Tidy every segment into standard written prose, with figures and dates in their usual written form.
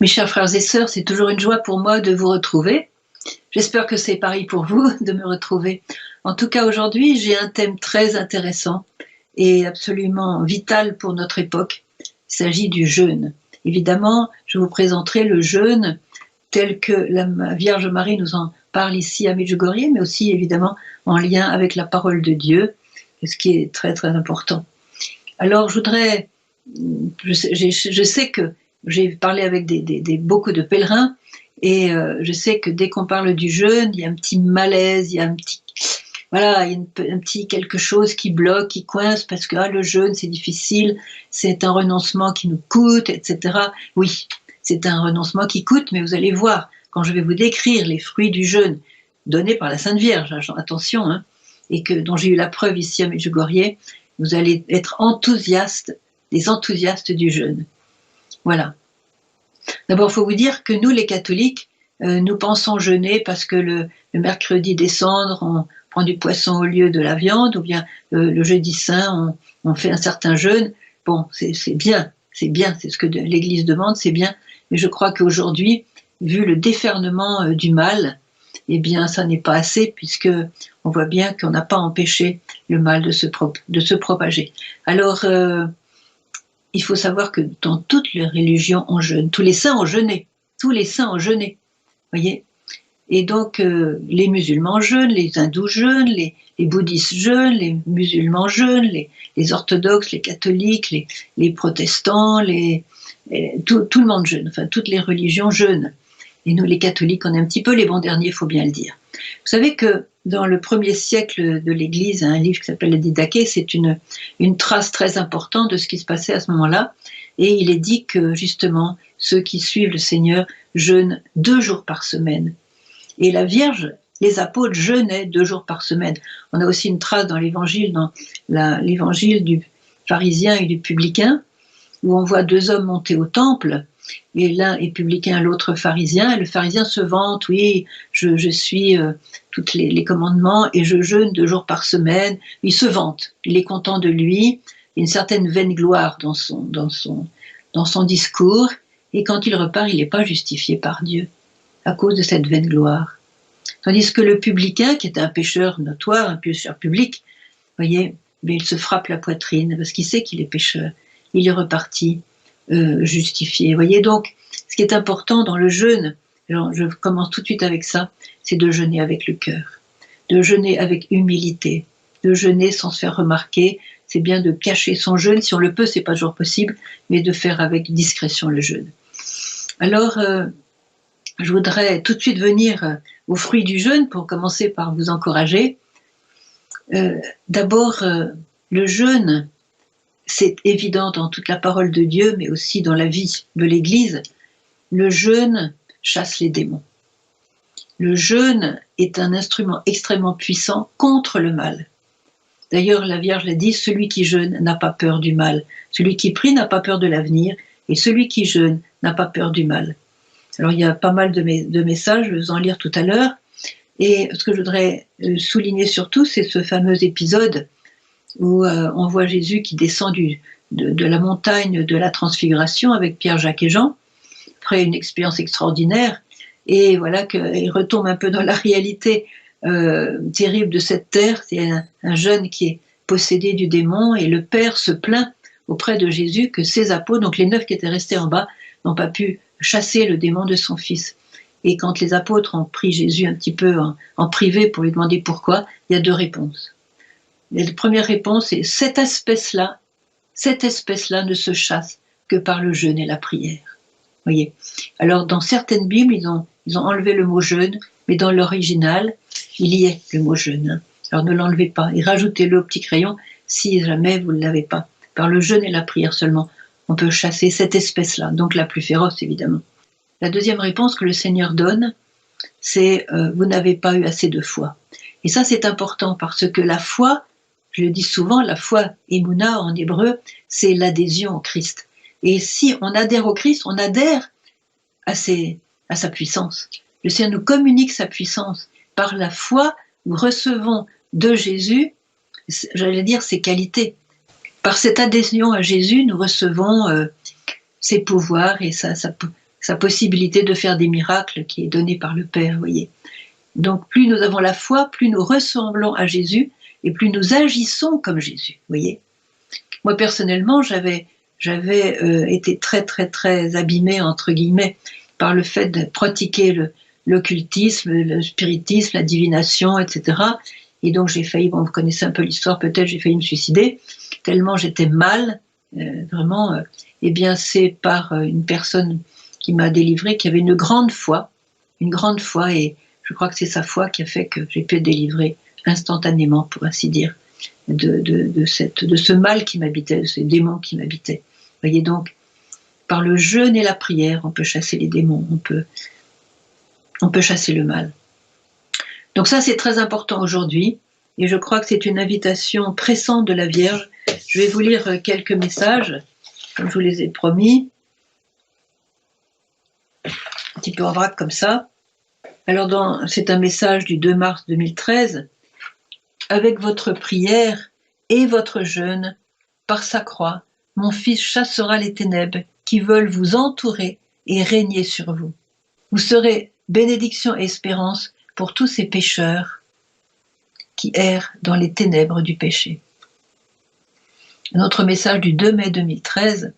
Mes chers frères et sœurs, c'est toujours une joie pour moi de vous retrouver. J'espère que c'est pareil pour vous de me retrouver. En tout cas, aujourd'hui, j'ai un thème très intéressant et absolument vital pour notre époque. Il s'agit du jeûne. Évidemment, je vous présenterai le jeûne tel que la Vierge Marie nous en parle ici à Medjugorje, mais aussi évidemment en lien avec la parole de Dieu, ce qui est très très important. Alors, je sais que j'ai parlé avec beaucoup de pèlerins et je sais que dès qu'on parle du jeûne, il y a un petit malaise, il y a un petit quelque chose qui bloque, qui coince parce que le jeûne c'est difficile, c'est un renoncement qui nous coûte, etc. Oui, c'est un renoncement qui coûte, mais vous allez voir, quand je vais vous décrire les fruits du jeûne donnés par la Sainte Vierge, attention, et dont j'ai eu la preuve ici à Medjugorje, vous allez être des enthousiastes du jeûne. Voilà. D'abord, il faut vous dire que nous, les catholiques, nous pensons jeûner parce que le mercredi des cendres, on prend du poisson au lieu de la viande, ou bien le jeudi saint, on fait un certain jeûne. Bon, c'est bien, c'est ce que l'Église demande, c'est bien. Mais je crois qu'aujourd'hui, vu le déferlement du mal, eh bien, ça n'est pas assez, puisque on voit bien qu'on n'a pas empêché le mal de se propager. Alors, il faut savoir que dans toutes les religions, on jeûne. Tous les saints ont jeûné. Voyez. Et donc, les musulmans jeûnent, les hindous jeûnent, les bouddhistes jeûnent, les musulmans jeûnent, les orthodoxes, les catholiques, les protestants, tout le monde jeûne. Enfin, toutes les religions jeûnent. Et nous, les catholiques, on est un petit peu les bons derniers, il faut bien le dire. Vous savez que dans le 1er siècle de l'Église, un livre qui s'appelle la Didaché, c'est une trace très importante de ce qui se passait à ce moment-là. Et il est dit que, justement, ceux qui suivent le Seigneur jeûnent 2 jours par semaine. Et la Vierge, les apôtres jeûnaient 2 jours par semaine. On a aussi une trace dans l'évangile du pharisien et du publicain, où on voit 2 hommes monter au temple, et l'un est publicain, l'autre pharisien, et le pharisien se vante, oui, je suis tous les commandements, et je jeûne 2 jours par semaine. Il se vante, il est content de lui, il y a une certaine vaine gloire dans son discours, et quand il repart, il n'est pas justifié par Dieu, à cause de cette vaine gloire. Tandis que le publicain, qui est un pécheur notoire, un pécheur public, voyez, mais il se frappe la poitrine, parce qu'il sait qu'il est pécheur, il est reparti, justifié. Vous voyez, donc, ce qui est important dans le jeûne, je commence tout de suite avec ça, c'est de jeûner avec le cœur, de jeûner avec humilité, de jeûner sans se faire remarquer. C'est bien de cacher son jeûne, si on le peut, c'est pas toujours possible, mais de faire avec discrétion le jeûne. Alors, je voudrais tout de suite venir aux fruits du jeûne pour commencer par vous encourager. D'abord, le jeûne, c'est évident dans toute la parole de Dieu, mais aussi dans la vie de l'Église. Le jeûne chasse les démons. Le jeûne est un instrument extrêmement puissant contre le mal. D'ailleurs, la Vierge l'a dit, celui qui jeûne n'a pas peur du mal. Celui qui prie n'a pas peur de l'avenir, et celui qui jeûne n'a pas peur du mal. Alors, il y a pas mal de messages, je vais vous en lire tout à l'heure. Et ce que je voudrais souligner surtout, c'est ce fameux épisode où on voit Jésus qui descend de la montagne de la transfiguration avec Pierre, Jacques et Jean, après une expérience extraordinaire, et voilà qu'il retombe un peu dans la réalité terrible de cette terre. C'est un jeune qui est possédé du démon, et le Père se plaint auprès de Jésus que ses apôtres, donc les 9 qui étaient restés en bas, n'ont pas pu chasser le démon de son fils. Et quand les apôtres ont pris Jésus un petit peu en privé pour lui demander pourquoi, il y a 2 réponses. Et la première réponse est cette espèce-là ne se chasse que par le jeûne et la prière. Voyez. Alors dans certaines Bibles, ils ont enlevé le mot jeûne, mais dans l'original, il y est le mot jeûne. Alors ne l'enlevez pas et rajoutez-le au petit crayon si jamais vous ne l'avez pas. Par le jeûne et la prière seulement, on peut chasser cette espèce-là, donc la plus féroce évidemment. La deuxième réponse que le Seigneur donne, c'est vous n'avez pas eu assez de foi. Et ça c'est important parce que la foi, je le dis souvent, la foi, émouna en hébreu, c'est l'adhésion au Christ. Et si on adhère au Christ, on adhère à sa puissance. Le Seigneur nous communique sa puissance. Par la foi, nous recevons de Jésus, j'allais dire, ses qualités. Par cette adhésion à Jésus, nous recevons ses pouvoirs et sa possibilité de faire des miracles qui est donnée par le Père, vous voyez. Donc plus nous avons la foi, plus nous ressemblons à Jésus et plus nous agissons comme Jésus, vous voyez. Moi personnellement, j'avais été très très très abîmée entre guillemets par le fait de pratiquer l'occultisme, le spiritisme, la divination, etc. Et donc j'ai failli, bon, vous connaissez un peu l'histoire, peut-être j'ai failli me suicider tellement j'étais mal, vraiment. Eh bien c'est par une personne qui m'a délivrée, qui avait une grande foi, et je crois que c'est sa foi qui a fait que j'ai pu être délivrée instantanément, pour ainsi dire, de ce mal qui m'habitait, de ces démons qui m'habitaient. Vous voyez, donc, par le jeûne et la prière, on peut chasser les démons, on peut chasser le mal. Donc ça, c'est très important aujourd'hui, et je crois que c'est une invitation pressante de la Vierge. Je vais vous lire quelques messages, comme je vous les ai promis, un petit peu en vrac comme ça. Alors, c'est un message du 2 mars 2013. Avec votre prière et votre jeûne, par sa croix, mon Fils chassera les ténèbres qui veulent vous entourer et régner sur vous. Vous serez bénédiction et espérance pour tous ces pécheurs qui errent dans les ténèbres du péché. Un autre message du 2 mai 2013.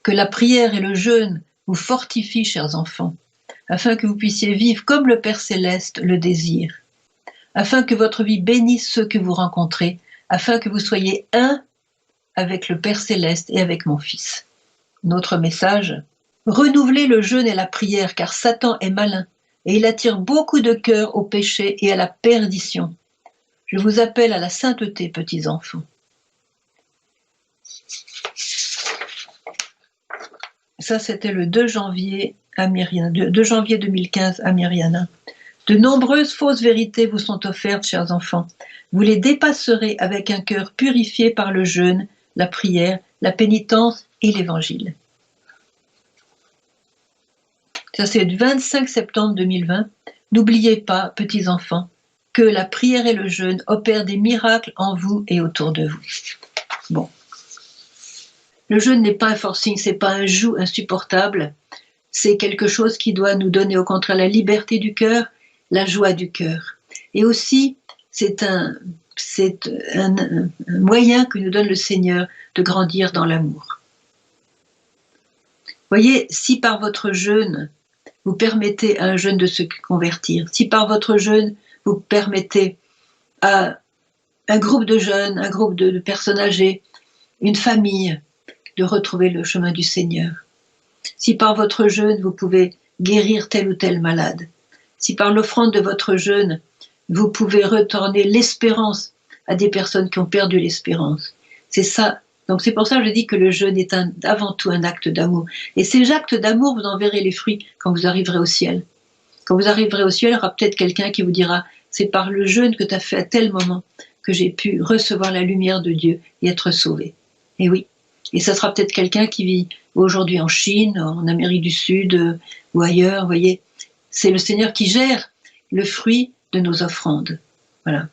Que la prière et le jeûne vous fortifient, chers enfants, afin que vous puissiez vivre comme le Père Céleste le désire, afin que votre vie bénisse ceux que vous rencontrez, afin que vous soyez un avec le Père Céleste et avec mon Fils. Notre message, renouvelez le jeûne et la prière, car Satan est malin, et il attire beaucoup de cœurs au péché et à la perdition. Je vous appelle à la sainteté, petits enfants. Ça, c'était le 2 janvier 2015 à Myriana. De nombreuses fausses vérités vous sont offertes, chers enfants. Vous les dépasserez avec un cœur purifié par le jeûne, la prière, la pénitence et l'évangile. Ça, c'est le 25 septembre 2020. N'oubliez pas, petits enfants, que la prière et le jeûne opèrent des miracles en vous et autour de vous. Bon. Le jeûne n'est pas un forcing, c'est pas un joug insupportable. C'est quelque chose qui doit nous donner au contraire la liberté du cœur, la joie du cœur. Et aussi, c'est un moyen que nous donne le Seigneur de grandir dans l'amour. Voyez, si par votre jeûne, vous permettez à un jeune de se convertir, si par votre jeûne, vous permettez à un groupe de jeunes, un groupe de personnes âgées, une famille, de retrouver le chemin du Seigneur, si par votre jeûne, vous pouvez guérir tel ou tel malade, si par l'offrande de votre jeûne, vous pouvez retourner l'espérance à des personnes qui ont perdu l'espérance. C'est ça. Donc c'est pour ça que je dis que le jeûne est avant tout un acte d'amour. Et ces actes d'amour, vous en verrez les fruits quand vous arriverez au ciel. Quand vous arriverez au ciel, il y aura peut-être quelqu'un qui vous dira « C'est par le jeûne que tu as fait à tel moment que j'ai pu recevoir la lumière de Dieu et être sauvé. » Et oui. Et ça sera peut-être quelqu'un qui vit aujourd'hui en Chine, en Amérique du Sud ou ailleurs, vous voyez. C'est le Seigneur qui gère le fruit de nos offrandes. Voilà.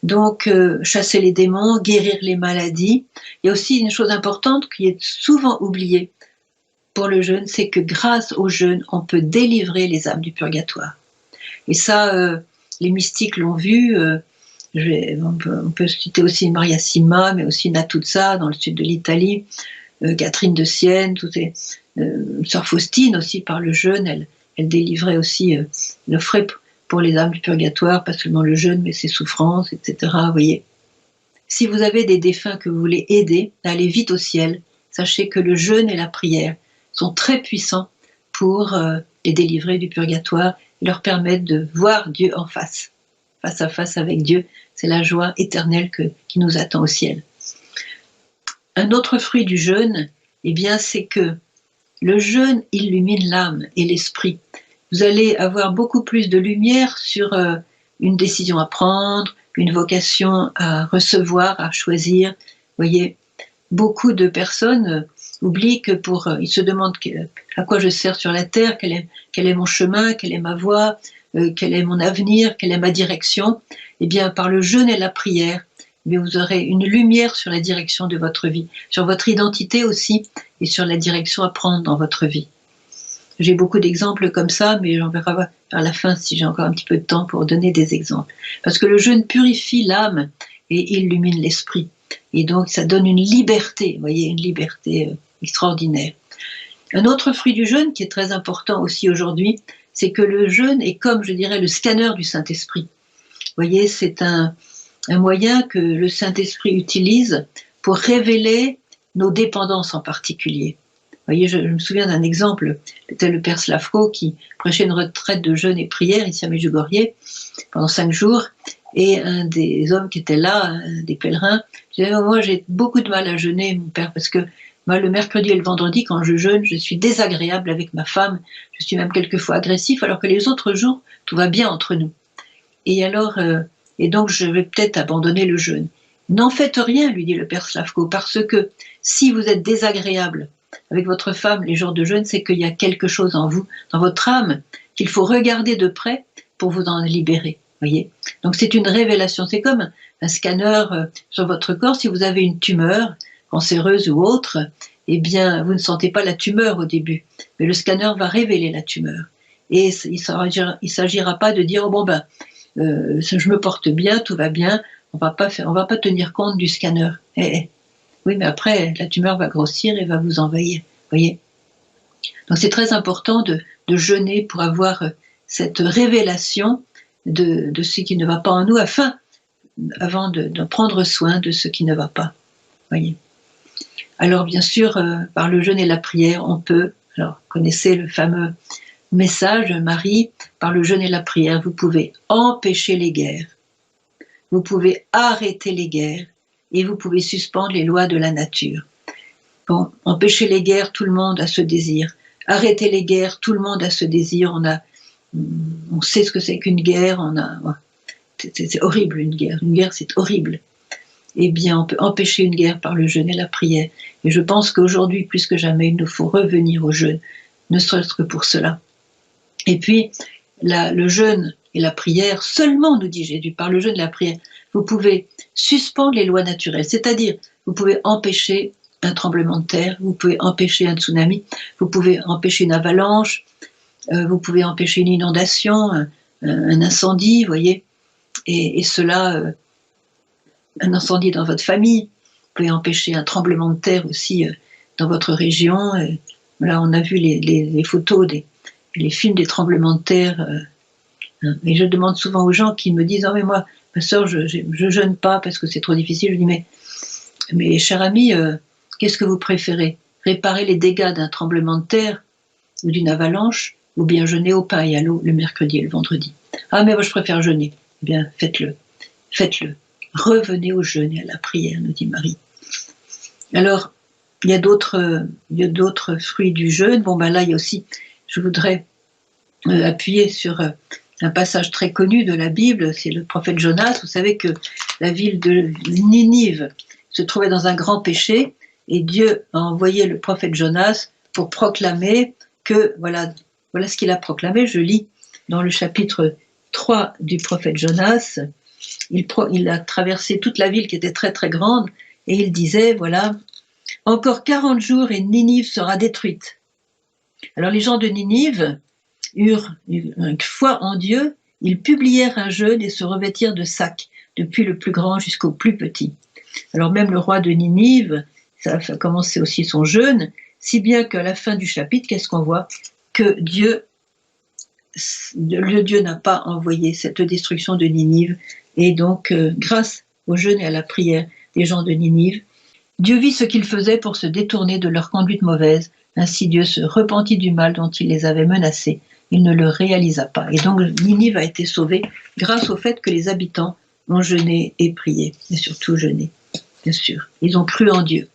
Donc, chasser les démons, guérir les maladies. Il y a aussi une chose importante qui est souvent oubliée pour le jeûne, c'est que grâce au jeûne, on peut délivrer les âmes du purgatoire. Et ça, les mystiques l'ont vu. On peut citer aussi Maria Sima, mais aussi Natuzza dans le sud de l'Italie, Catherine de Sienne, Sœur Faustine aussi par le jeûne, elle délivrait aussi, le frais pour les âmes du purgatoire, pas seulement le jeûne, mais ses souffrances, etc. Vous voyez. Si vous avez des défunts que vous voulez aider à aller vite au ciel, sachez que le jeûne et la prière sont très puissants pour les délivrer du purgatoire et leur permettre de voir Dieu en face à face avec Dieu. C'est la joie éternelle qui nous attend au ciel. Un autre fruit du jeûne, eh bien, c'est que le jeûne illumine l'âme et l'esprit. Vous allez avoir beaucoup plus de lumière sur une décision à prendre, une vocation à recevoir, à choisir. Vous voyez, beaucoup de personnes oublient que ils se demandent à quoi je sers sur la terre, quel est mon chemin, quelle est ma voie, quel est mon avenir, quelle est ma direction. Eh bien, par le jeûne et la prière, mais vous aurez une lumière sur la direction de votre vie, sur votre identité aussi, et sur la direction à prendre dans votre vie. J'ai beaucoup d'exemples comme ça, mais j'en verrai vers la fin si j'ai encore un petit peu de temps pour donner des exemples. Parce que le jeûne purifie l'âme et illumine l'esprit. Et donc ça donne une liberté, vous voyez, une liberté extraordinaire. Un autre fruit du jeûne qui est très important aussi aujourd'hui, c'est que le jeûne est comme, je dirais, le scanner du Saint-Esprit. Vous voyez, c'est un moyen que le Saint-Esprit utilise pour révéler nos dépendances en particulier. Vous voyez, je me souviens d'un exemple, c'était le père Slavko qui prêchait une retraite de jeûne et prière ici à Medjugorje pendant 5 jours, et un des hommes qui était là, un des pèlerins, disait « Moi j'ai beaucoup de mal à jeûner, mon père, parce que moi, le mercredi et le vendredi, quand je jeûne, je suis désagréable avec ma femme, je suis même quelquefois agressif, alors que les autres jours, tout va bien entre nous. Et alors, et donc je vais peut-être abandonner le jeûne. N'en faites rien, lui dit le père Slavko, parce que si vous êtes désagréable avec votre femme les jours de jeûne, c'est qu'il y a quelque chose en vous, dans votre âme, qu'il faut regarder de près pour vous en libérer. Voyez. Donc c'est une révélation, c'est comme un scanner sur votre corps. Si vous avez une tumeur cancéreuse ou autre, eh bien vous ne sentez pas la tumeur au début, mais le scanner va révéler la tumeur. Et il ne s'agira pas de dire « bon ben, je me porte bien, tout va bien, on va pas tenir compte du scanner. » Oui, mais après, la tumeur va grossir et va vous envahir. Voyez. Donc c'est très important de jeûner pour avoir cette révélation de ce qui ne va pas en nous, avant de prendre soin de ce qui ne va pas. Voyez. Alors bien sûr, par le jeûne et la prière, on peut, alors connaissez le fameux message de Marie, par le jeûne et la prière, vous pouvez empêcher les guerres, vous pouvez arrêter les guerres, et vous pouvez suspendre les lois de la nature. Bon, empêcher les guerres, tout le monde a ce désir. Arrêter les guerres, tout le monde a ce désir. On sait ce que c'est qu'une guerre. C'est horrible une guerre. Une guerre, c'est horrible. Eh bien, on peut empêcher une guerre par le jeûne et la prière. Et je pense qu'aujourd'hui, plus que jamais, il nous faut revenir au jeûne, ne serait-ce que pour cela. Et puis, le jeûne et la prière, seulement, nous dit Jésus, par le jeûne et la prière, vous pouvez suspendre les lois naturelles, c'est-à-dire vous pouvez empêcher un tremblement de terre, vous pouvez empêcher un tsunami, vous pouvez empêcher une avalanche, vous pouvez empêcher une inondation, un incendie, vous voyez, et cela, un incendie dans votre famille, vous pouvez empêcher un tremblement de terre aussi dans votre région. Là, on a vu les photos, les films des tremblements de terre, et je demande souvent aux gens qui me disent « Oh mais moi, ma soeur, je jeûne pas parce que c'est trop difficile. » Je dis mais cher ami, qu'est-ce que vous préférez? Réparer les dégâts d'un tremblement de terre ou d'une avalanche, ou bien jeûner au pain et à l'eau le mercredi et le vendredi? Ah mais moi je préfère jeûner. Eh bien faites-le. Revenez au jeûne et à la prière, nous dit Marie. Alors, il y a d'autres fruits du jeûne. Bon ben là, il y a aussi, je voudrais appuyer sur un passage très connu de la Bible, c'est le prophète Jonas. Vous savez que la ville de Ninive se trouvait dans un grand péché, et Dieu a envoyé le prophète Jonas pour proclamer que, voilà ce qu'il a proclamé. Je lis dans le chapitre 3 du prophète Jonas, il a traversé toute la ville qui était très très grande, et il disait, voilà, « Encore 40 jours et Ninive sera détruite. » Alors les gens de Ninive eurent une foi en Dieu, ils publièrent un jeûne et se revêtirent de sacs, depuis le plus grand jusqu'au plus petit. Alors même le roi de Ninive, ça a commencé aussi son jeûne, si bien qu'à la fin du chapitre, qu'est-ce qu'on voit? Que Dieu n'a pas envoyé cette destruction de Ninive, et donc grâce au jeûne et à la prière des gens de Ninive, Dieu vit ce qu'ils faisaient pour se détourner de leur conduite mauvaise, ainsi Dieu se repentit du mal dont il les avait menacés. Il ne le réalisa pas. Et donc Ninive a été sauvée grâce au fait que les habitants ont jeûné et prié, et surtout jeûné, bien sûr. Ils ont cru en Dieu.